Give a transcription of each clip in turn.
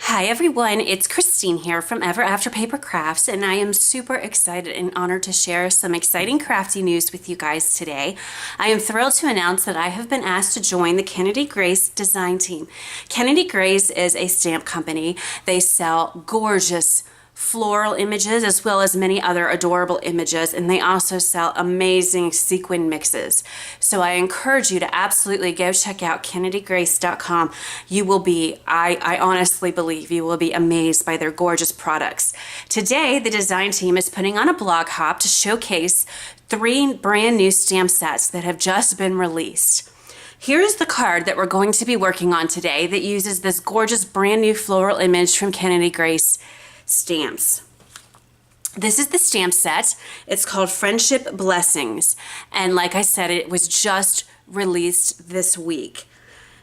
Hi everyone, it's Christine here from Ever After Paper Crafts, and I am super excited and honored to share some exciting crafty news with you guys today. I am thrilled to announce that I have been asked to join the Kennedy Grace design team. Kennedy Grace is a stamp company. They sell gorgeous floral images as well as many other adorable images, and they also sell amazing sequin mixes. So I encourage you to absolutely go check out kennedygrace.com. You will be, I honestly believe you will be amazed by their gorgeous products. Today the design team is putting on a blog hop to showcase 3 brand new stamp sets that have just been released. Here's the card that we're going to be working on today that uses this gorgeous brand new floral image from Kennedy Grace stamps. This is the stamp set. It's called Friendship Blessings, and like I said, it was just released this week.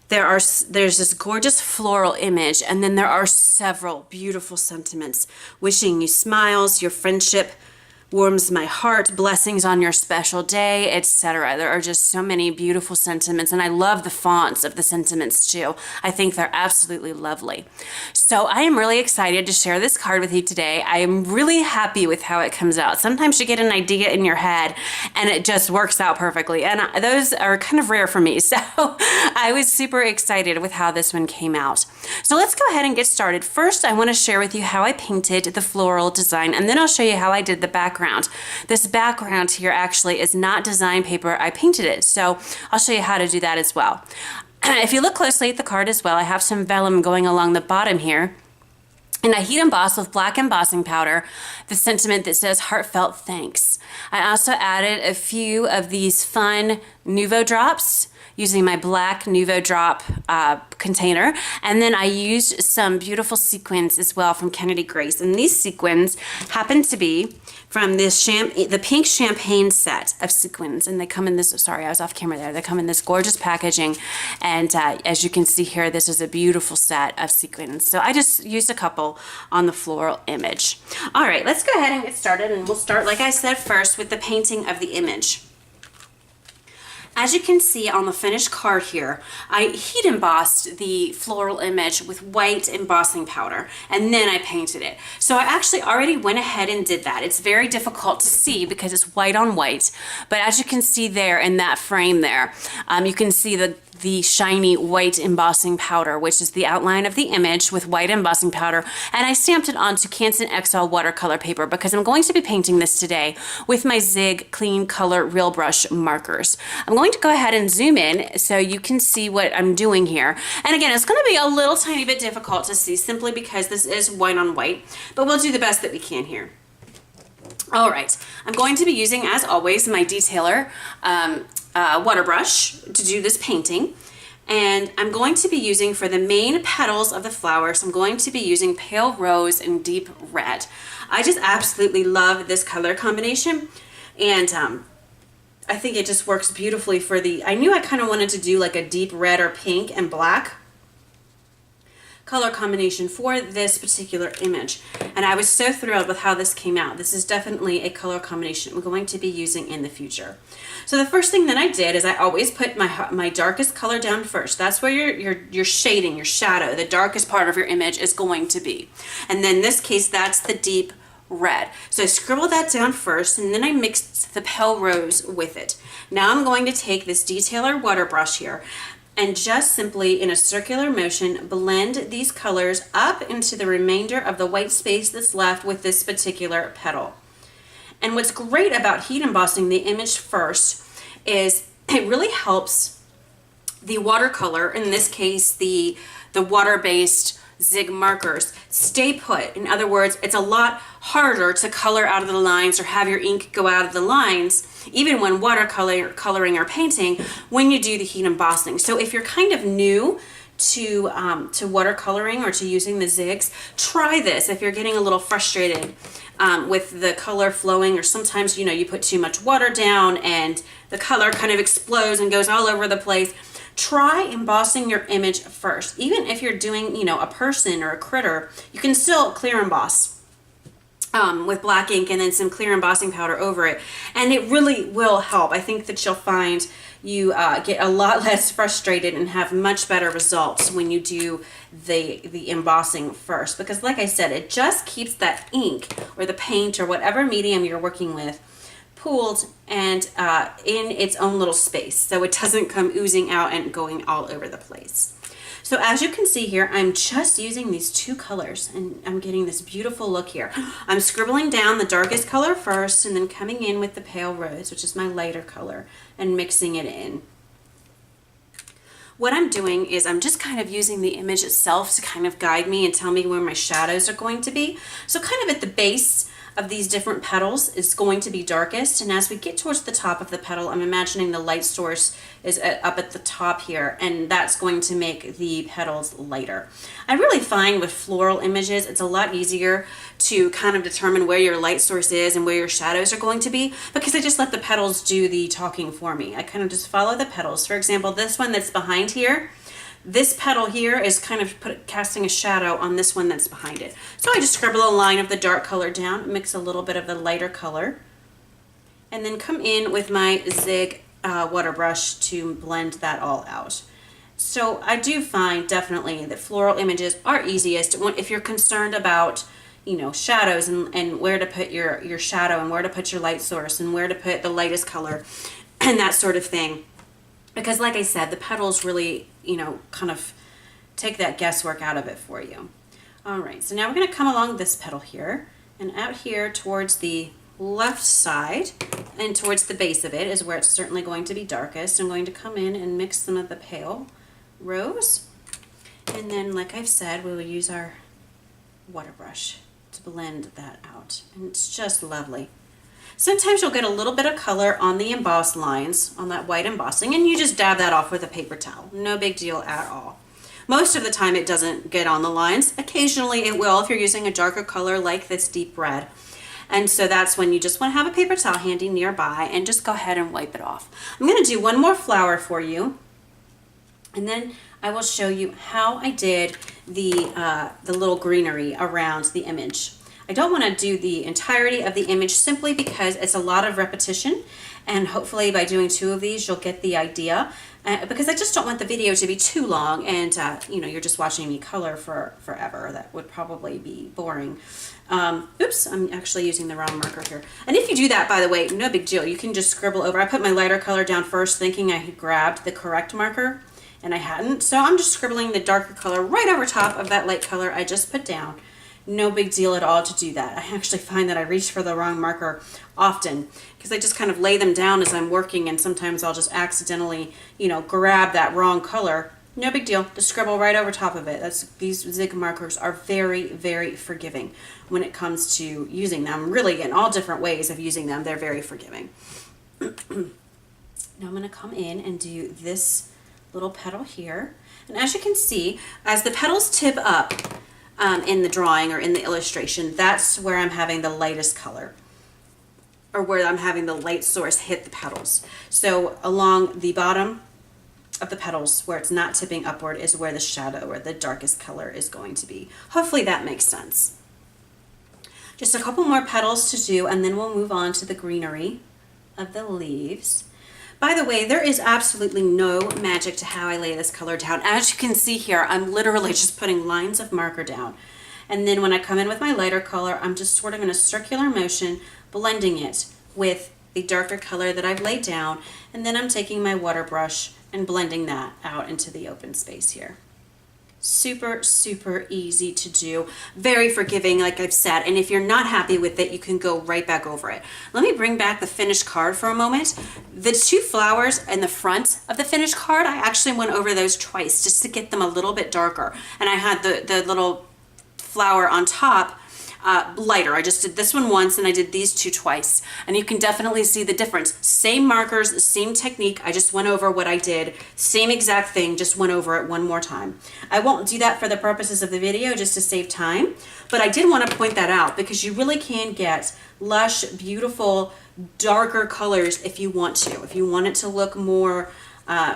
There's this gorgeous floral image, and then there are several beautiful sentiments. Wishing you smiles, your friendship warms my heart, blessings on your special day, etc. There are just so many beautiful sentiments, and I love the fonts of the sentiments too. I think they're absolutely lovely. So I am really excited to share this card with you today. I am really happy with how it comes out. Sometimes you get an idea in your head and it just works out perfectly, and those are kind of rare for me. So I was super excited with how this one came out. So let's go ahead and get started. First, I want to share with you how I painted the floral design, and then I'll show you how I did the background. This background here actually is not design paper. I painted it, so I'll show you how to do that as well. If you look closely at the card as well, I have some vellum going along the bottom here, and I heat emboss with black embossing powder the sentiment that says heartfelt thanks. I also added a few of these fun Nuvo drops using my black Nuvo drop container, and then I used some beautiful sequins as well from Kennedy Grace, and these sequins happen to be from this the pink champagne set of sequins, and they come in this, sorry I was off camera there, they come in this gorgeous packaging, and as you can see here, this is a beautiful set of sequins. So I just used a couple on the floral image. All right, let's go ahead and get started, and we'll start, like I said, first with the painting of the image. As you can see on the finished card here, I heat embossed the floral image with white embossing powder, and then I painted it. So I actually already went ahead and did that. It's very difficult to see because it's white on white, but as you can see there in that frame there, you can see the shiny white embossing powder, which is the outline of the image with white embossing powder, and I stamped it onto Canson XL watercolor paper because I'm going to be painting this today with my Zig Clean Color Real Brush markers. I'm going to go ahead and zoom in so you can see what I'm doing here, and again, it's going to be a little tiny bit difficult to see simply because this is white on white, but we'll do the best that we can here. All right, I'm going to be using, as always, my detailer water brush to do this painting, and I'm going to be using, for the main petals of the flowers, I'm going to be using pale rose and deep red. I just absolutely love this color combination, and I think it just works beautifully for I knew I kind of wanted to do like a deep red or pink and black color combination for this particular image, and I was so thrilled with how this came out. This is definitely a color combination I'm going to be using in the future. So the first thing that I did is I always put my darkest color down first. That's where your shading, your shadow, the darkest part of your image is going to be, and then in this case that's the deep red. So I scribbled that down first, and then I mixed the pale rose with it. Now I'm going to take this detailer water brush here and just simply, in a circular motion, blend these colors up into the remainder of the white space that's left with this particular petal. And what's great about heat embossing the image first is it really helps the watercolor, in this case the water-based Zig markers, stay put. In other words, it's a lot harder to color out of the lines or have your ink go out of the lines, even when watercoloring or painting, when you do the heat embossing. So if you're kind of new to watercoloring or to using the Zigs, try this if you're getting a little frustrated with the color flowing, or sometimes you put too much water down and the color kind of explodes and goes all over the place. Try embossing your image first. Even if you're doing a person or a critter, you can still clear emboss with black ink and then some clear embossing powder over it, and it really will help. I think that you'll find you get a lot less frustrated and have much better results when you do the embossing first, because like I said, it just keeps that ink or the paint or whatever medium you're working with pooled and in its own little space, so it doesn't come oozing out and going all over the place. So as you can see here, I'm just using these two colors and I'm getting this beautiful look here. I'm scribbling down the darkest color first and then coming in with the pale rose, which is my lighter color, and mixing it in. What I'm doing is I'm just kind of using the image itself to kind of guide me and tell me where my shadows are going to be. So kind of at the base of these different petals is going to be darkest, and as we get towards the top of the petal, I'm imagining the light source is up at the top here, and that's going to make the petals lighter. I really find with floral images it's a lot easier to kind of determine where your light source is and where your shadows are going to be, because I just let the petals do the talking for me. I kind of just follow the petals. For example, this one that's behind here, this petal here is kind of casting a shadow on this one that's behind it. So I just scribble a line of the dark color down, mix a little bit of the lighter color, and then come in with my Zig water brush to blend that all out. So I do find definitely that floral images are easiest if you're concerned about, you know, shadows and where to put your shadow and where to put your light source and where to put the lightest color and that sort of thing. Because like I said, the petals really, you know, kind of take that guesswork out of it for you. All right, so now we're going to come along this petal here, and out here towards the left side and towards the base of it is where it's certainly going to be darkest. I'm going to come in and mix some of the pale rose, and then like I've said, we will use our water brush to blend that out, and it's just lovely. Sometimes you'll get a little bit of color on the embossed lines, on that white embossing, and you just dab that off with a paper towel. No big deal at all. Most of the time it doesn't get on the lines. Occasionally it will if you're using a darker color like this deep red. And so that's when you just want to have a paper towel handy nearby and just go ahead and wipe it off. I'm going to do one more flower for you, and then I will show you how I did the little greenery around the image. I don't want to do the entirety of the image simply because it's a lot of repetition, and hopefully by doing two of these you'll get the idea, because I just don't want the video to be too long and you know, you're just watching me color for forever. That would probably be boring. Oops, I'm actually using the wrong marker here. And if you do that, by the way, no big deal. You can just scribble over. I put my lighter color down first thinking I had grabbed the correct marker, and I hadn't. So I'm just scribbling the darker color right over top of that light color I just put down. No big deal at all to do that. I actually find that I reach for the wrong marker often because I just kind of lay them down as I'm working, and sometimes I'll just accidentally, you know, grab that wrong color. No big deal. Just scribble right over top of it. These Zig markers are very, very forgiving when it comes to using them. Really, in all different ways of using them, they're very forgiving. Now I'm going to come in and do this little petal here. And as you can see, as the petals tip up, in the drawing or in the illustration, that's where I'm having the lightest color, or where I'm having the light source hit the petals. So along the bottom of the petals where it's not tipping upward is where the shadow or the darkest color is going to be. Hopefully that makes sense. Just a couple more petals to do, and then we'll move on to the greenery of the leaves. By the way, there is absolutely no magic to how I lay this color down. As you can see here, I'm literally just putting lines of marker down. And then when I come in with my lighter color, I'm just sort of in a circular motion, blending it with the darker color that I've laid down. And then I'm taking my water brush and blending that out into the open space here. Super, super easy to do. Very forgiving, like I've said. And if you're not happy with it, you can go right back over it. Let me bring back the finished card for a moment. The two flowers in the front of the finished card, I actually went over those twice just to get them a little bit darker. And I had the little flower on top lighter. I just did this one once and I did these two twice. And you can definitely see the difference. Same markers, same technique. I just went over what I did. Same exact thing, just went over it one more time. I won't do that for the purposes of the video just to save time, but I did want to point that out because you really can get lush, beautiful, darker colors if you want to. If you want it to look more,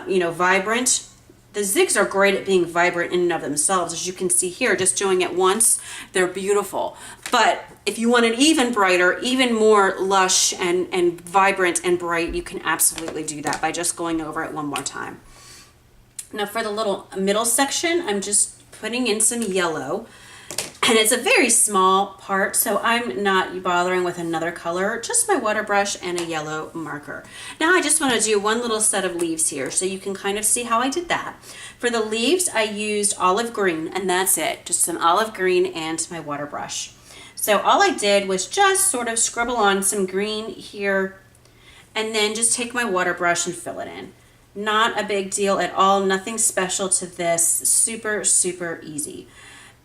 you know, vibrant, The zigs are great at being vibrant in and of themselves. As you can see here, just doing it once, they're beautiful. But if you want it even brighter, even more lush and vibrant and bright, you can absolutely do that by just going over it one more time. Now for the little middle section, I'm just putting in some yellow. And it's a very small part, so I'm not bothering with another color, just my water brush and a yellow marker. Now I just want to do one little set of leaves here so you can kind of see how I did that. For the leaves, I used olive green, and that's it, just some olive green and my water brush. So all I did was just sort of scribble on some green here, and then just take my water brush and fill it in. Not a big deal at all, nothing special to this, super, super easy.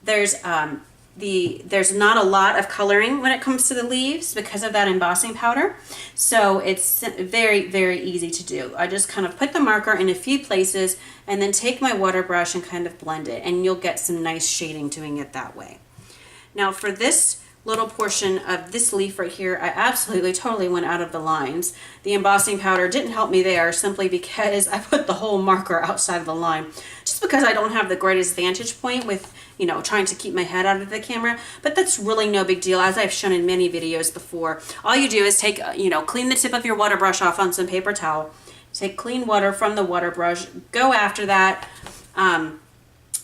There's not a lot of coloring when it comes to the leaves because of that embossing powder. So it's very, very easy to do. I just kind of put the marker in a few places and then take my water brush and kind of blend it, and you'll get some nice shading doing it that way. Now for this little portion of this leaf right here, I absolutely totally went out of the lines. The embossing powder didn't help me there simply because I put the whole marker outside of the line, just because I don't have the greatest vantage point with, you know, trying to keep my head out of the camera. But that's really no big deal, as I've shown in many videos before. All you do is take, clean the tip of your water brush off on some paper towel, take clean water from the water brush, go after that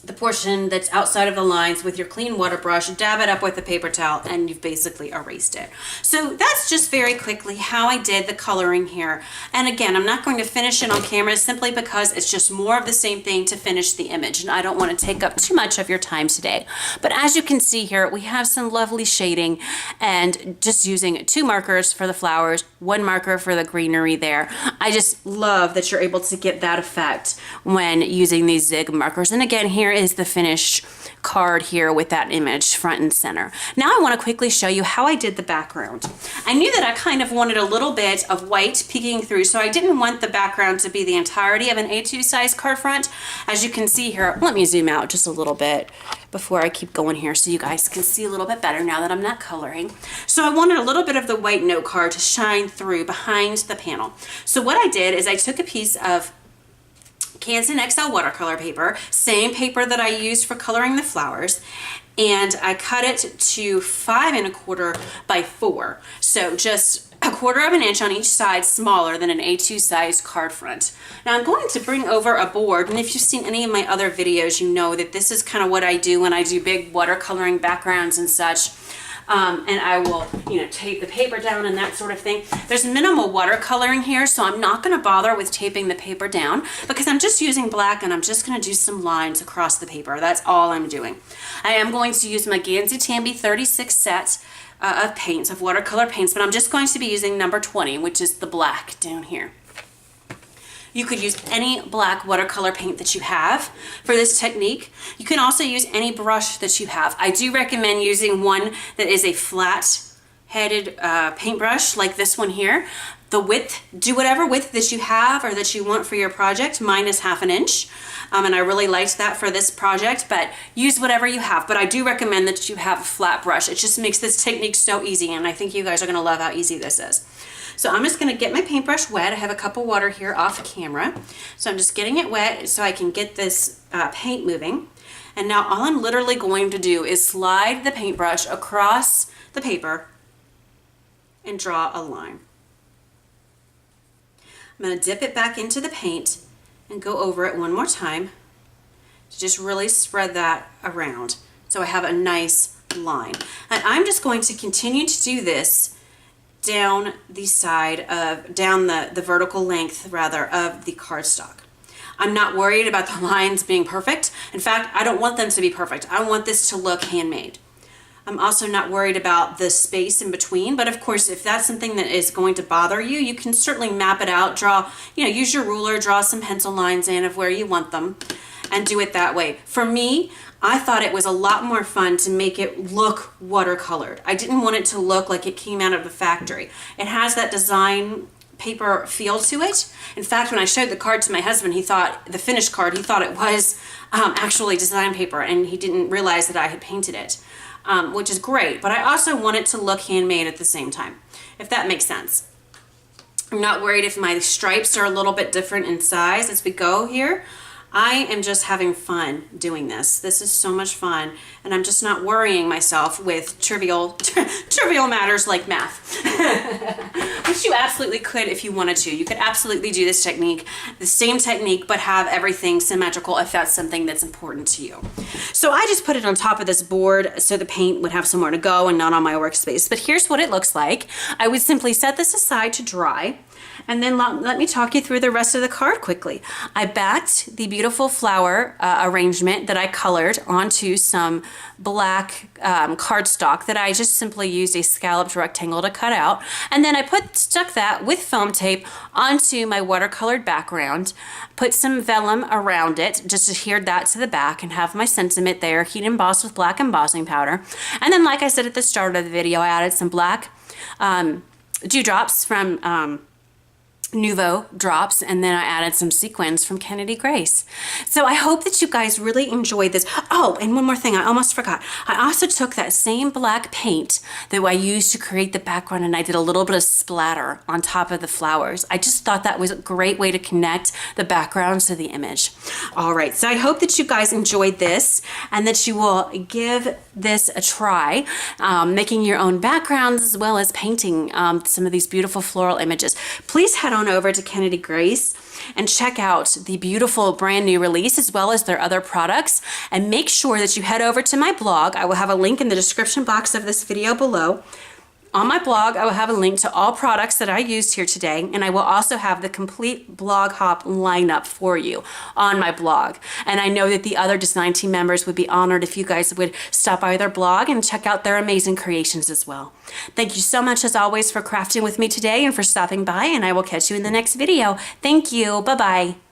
the portion that's outside of the lines with your clean water brush, dab it up with a paper towel, and you've basically erased it. So that's just very quickly how I did the coloring here. And again, I'm not going to finish it on camera simply because it's just more of the same thing to finish the image, and I don't want to take up too much of your time today. But as you can see here, we have some lovely shading, and just using 2 markers for the flowers, 1 marker for the greenery there. I just love that you're able to get that effect when using these zig markers. And again, here is the finished card here with that image front and center. Now I want to quickly show you how I did the background. I knew that I kind of wanted a little bit of white peeking through, so I didn't want the background to be the entirety of an A2 size card front. As you can see here, let me zoom out just a little bit before I keep going here so you guys can see a little bit better now that I'm not coloring. So I wanted a little bit of the white note card to shine through behind the panel. So what I did is I took a piece of Canson XL watercolor paper, same paper that I used for coloring the flowers, and I cut it to 5 1/4 by 4. So just 1/4 of an inch on each side, smaller than an A2 size card front. Now I'm going to bring over a board, and if you've seen any of my other videos, you know that this is kind of what I do when I do big watercoloring backgrounds and such. And I will, tape the paper down and that sort of thing. There's minimal watercoloring here, so I'm not going to bother with taping the paper down because I'm just using black and I'm just going to do some lines across the paper. That's all I'm doing. I am going to use my Gansey Tambi 36 set of paints, of watercolor paints, but I'm just going to be using number 20, which is the black down here. You could use any black watercolor paint that you have for this technique. You can also use any brush that you have. I do recommend using one that is a flat-headed paintbrush like this one here. The width, do whatever width that you have or that you want for your project. Mine is 1/2 inch, and I really liked that for this project, but use whatever you have. But I do recommend that you have a flat brush. It just makes this technique so easy, and I think you guys are gonna love how easy this is. So I'm just going to get my paintbrush wet. I have a cup of water here off camera. So I'm just getting it wet so I can get this paint moving. And now all I'm literally going to do is slide the paintbrush across the paper and draw a line. I'm going to dip it back into the paint and go over it one more time to just really spread that around so I have a nice line. And I'm just going to continue to do this down the side of, down the vertical length rather of the cardstock. I'm not worried about the lines being perfect. In fact, I don't want them to be perfect. I want this to look handmade. I'm also not worried about the space in between, but of course, if that's something that is going to bother you, you can certainly map it out, draw, use your ruler, draw some pencil lines in of where you want them, and do it that way. For me, I thought it was a lot more fun to make it look watercolored. I didn't want it to look like it came out of the factory. It has that design paper feel to it. In fact, when I showed the card to my husband, he thought, the finished card, he thought it was actually design paper, and he didn't realize that I had painted it, which is great. But I also want it to look handmade at the same time, if that makes sense. I'm not worried if my stripes are a little bit different in size as we go here. I am just having fun doing this. This is so much fun, and I'm just not worrying myself with trivial matters like math. Which you absolutely could if you wanted to. You could absolutely do this technique, the same technique, but have everything symmetrical if that's something that's important to you. So I just put it on top of this board so the paint would have somewhere to go and not on my workspace. But here's what it looks like. I would simply set this aside to dry. And then let me talk you through the rest of the card quickly. I backed the beautiful flower arrangement that I colored onto some black cardstock that I just simply used a scalloped rectangle to cut out. And then I stuck that with foam tape onto my watercolored background, put some vellum around it, just adhered that to the back, and have my sentiment there, heat embossed with black embossing powder. And then, like I said at the start of the video, I added some black dewdrops from Nouveau drops, and then I added some sequins from Kennedy Grace. So I hope that you guys really enjoyed this. Oh, and one more thing, I almost forgot. I also took that same black paint that I used to create the background, and I did a little bit of splatter on top of the flowers. I just thought that was a great way to connect the background to the image. All right, so I hope that you guys enjoyed this and that you will give this a try, making your own backgrounds as well as painting some of these beautiful floral images. Please head on over to Kennedy Grace and check out the beautiful brand new release as well as their other products, and make sure that you head over to my blog. I will have a link in the description box of this video below. On my blog, I will have a link to all products that I used here today, and I will also have the complete blog hop lineup for you on my blog. And I know that the other design team members would be honored if you guys would stop by their blog and check out their amazing creations as well. Thank you so much, as always, for crafting with me today and for stopping by, and I will catch you in the next video. Thank you. Bye-bye.